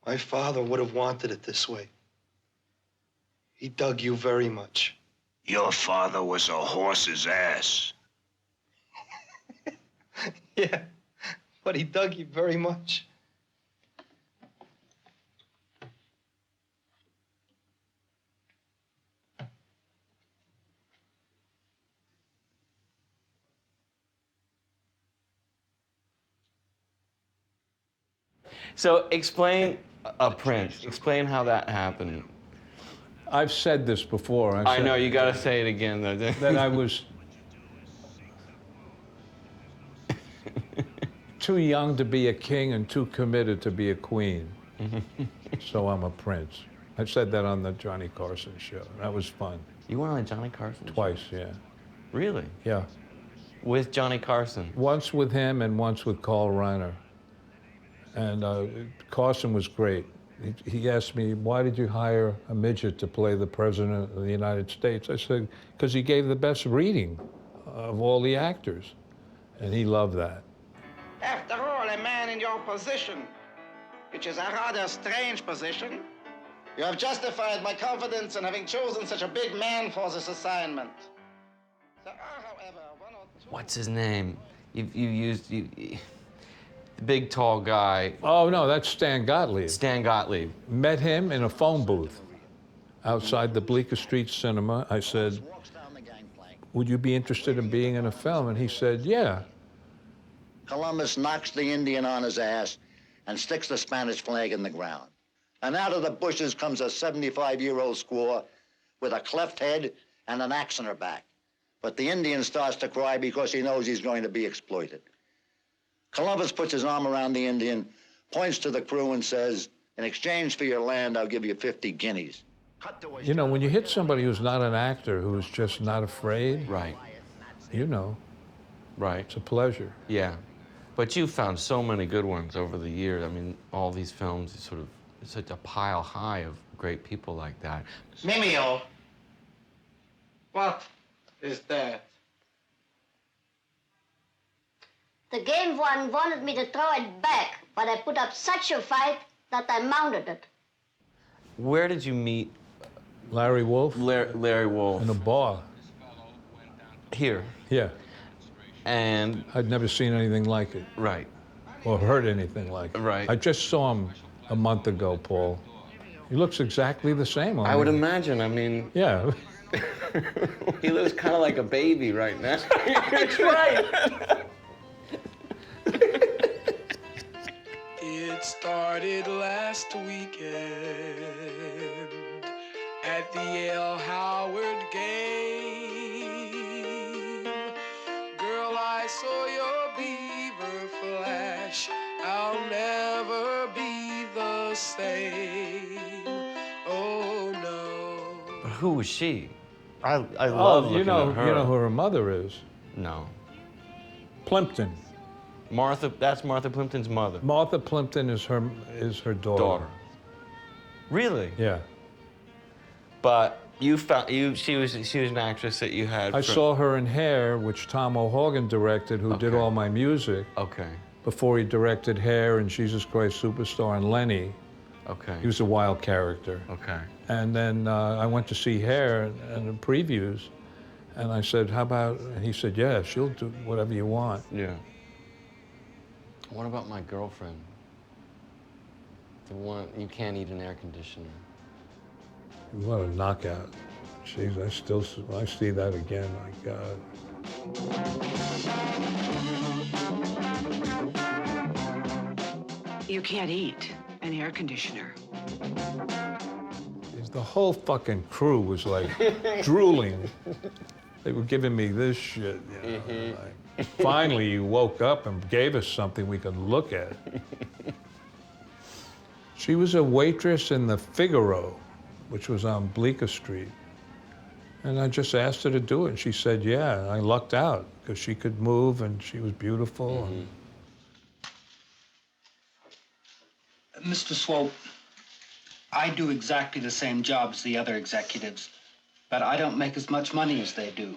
My father would have wanted it this way. He dug you very much. Your father was a horse's ass. Yeah, but he dug you very much. So explain a prince. Explain how that happened. I've said this before. I know, you got to say it again, though. That I was too young to be a king and too committed to be a queen. So I'm a prince. I said that on the Johnny Carson show. That was fun. You went on the Johnny Carson show? Twice, yeah. Really? Yeah. With Johnny Carson? Once with him and once with Carl Reiner. And Carson was great. He asked me, why did you hire a midget to play the President of the United States? I said, because he gave the best reading of all the actors. And he loved that. After all, a man in your position, which is a rather strange position, you have justified my confidence in having chosen such a big man for this assignment. There are, however, one or two... What's his name? You used... the big, tall guy. Oh, no, that's Stan Gottlieb. Stan Gottlieb. Met him in a phone booth outside the Bleecker Street Cinema. I said, would you be interested in being in a film? And he said, yeah. Columbus knocks the Indian on his ass and sticks the Spanish flag in the ground. And out of the bushes comes a 75-year-old squaw with a cleft head and an axe in her back. But the Indian starts to cry because he knows he's going to be exploited. Columbus puts his arm around the Indian, points to the crew and says, in exchange for your land, I'll give you 50 guineas. You know, when you hit somebody who's not an actor, who's just not afraid, right? You know. Right. It's a pleasure. Yeah. But you found so many good ones over the years. I mean, all these films, sort of, such a pile high of great people like that. Mimeo, what is that? The game one wanted me to throw it back, but I put up such a fight that I mounted it. Where did you meet Larry Wolf? Larry Wolf. In a bar. Here? Yeah. And? I'd never seen anything like it. Right. Or heard anything like it. Right. I just saw him a month ago, Paul. He looks exactly the same on I would imagine, I mean... Yeah. He looks kind of like a baby right now. That's right. It started last weekend at the L. Howard game. Girl, I saw your beaver flash. I'll never be the same. Oh no. But who was she? I love looking at her. You know who her mother is? No. Plimpton. Martha, that's Martha Plimpton's mother. Martha Plimpton is her daughter. Really? Yeah. But you found she was an actress that you had. I saw her in Hair, which Tom O'Hagan directed, who did all my music. Okay. Before he directed Hair and Jesus Christ Superstar and Lenny. Okay. He was a wild character. Okay. And then I went to see Hair and the previews, and I said, "How about?" And he said, "Yeah, she'll do whatever you want." Yeah. What about my girlfriend? The one, you can't eat an air conditioner. What a knockout. Jeez, I see that again, my God. You can't eat an air conditioner. The whole fucking crew was like drooling. They were giving me this shit, you know. Like, finally, you woke up and gave us something we could look at. She was a waitress in the Figaro, which was on Bleecker Street. And I just asked her to do it, and she said, yeah. I lucked out, because she could move, and she was beautiful. Mm-hmm. Mr. Swope, I do exactly the same job as the other executives, but I don't make as much money as they do.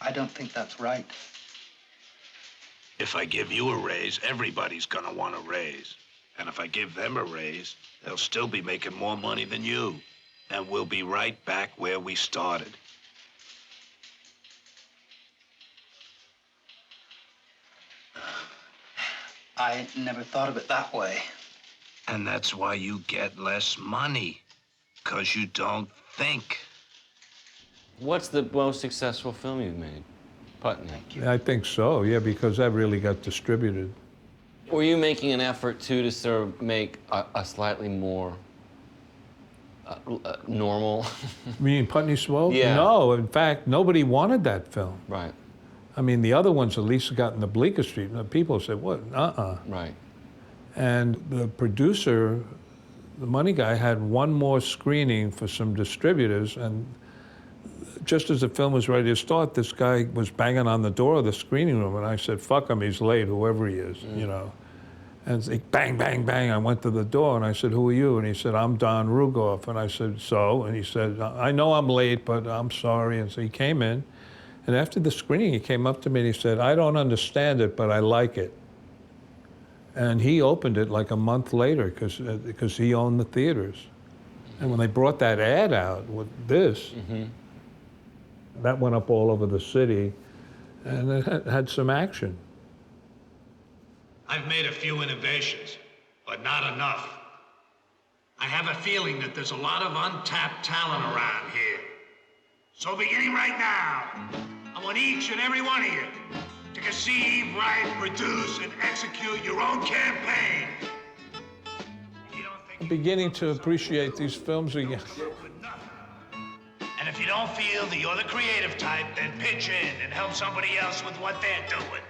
I don't think that's right. If I give you a raise, everybody's gonna want a raise. And if I give them a raise, they'll still be making more money than you. And we'll be right back where we started. I never thought of it that way. And that's why you get less money. 'Cause you don't think. What's the most successful film you've made? Putney. I think so, yeah, because that really got distributed. Were you making an effort, too, to sort of make a slightly more normal? You mean Putney Swope? Yeah. No, in fact, nobody wanted that film. Right. I mean, the other ones at least got in the Bleecker Street. And the people said, what? Right. And the producer, the money guy, had one more screening for some distributors, and just as the film was ready to start, this guy was banging on the door of the screening room, and I said, fuck him, he's late, whoever he is, you know. And it's like, bang, bang, bang. I went to the door, and I said, who are you? And he said, I'm Don Rugoff. And I said, so? And he said, I know I'm late, but I'm sorry. And so he came in, and after the screening, he came up to me, and he said, I don't understand it, but I like it. And he opened it like a month later, because he owned the theaters. And when they brought that ad out with this, that went up all over the city, and it had some action. I've made a few innovations, but not enough. I have a feeling that there's a lot of untapped talent around here. So beginning right now, I want each and every one of you to conceive, write, produce, and execute your own campaign. I'm beginning to appreciate these films again. And if you don't feel that you're the creative type, then pitch in and help somebody else with what they're doing.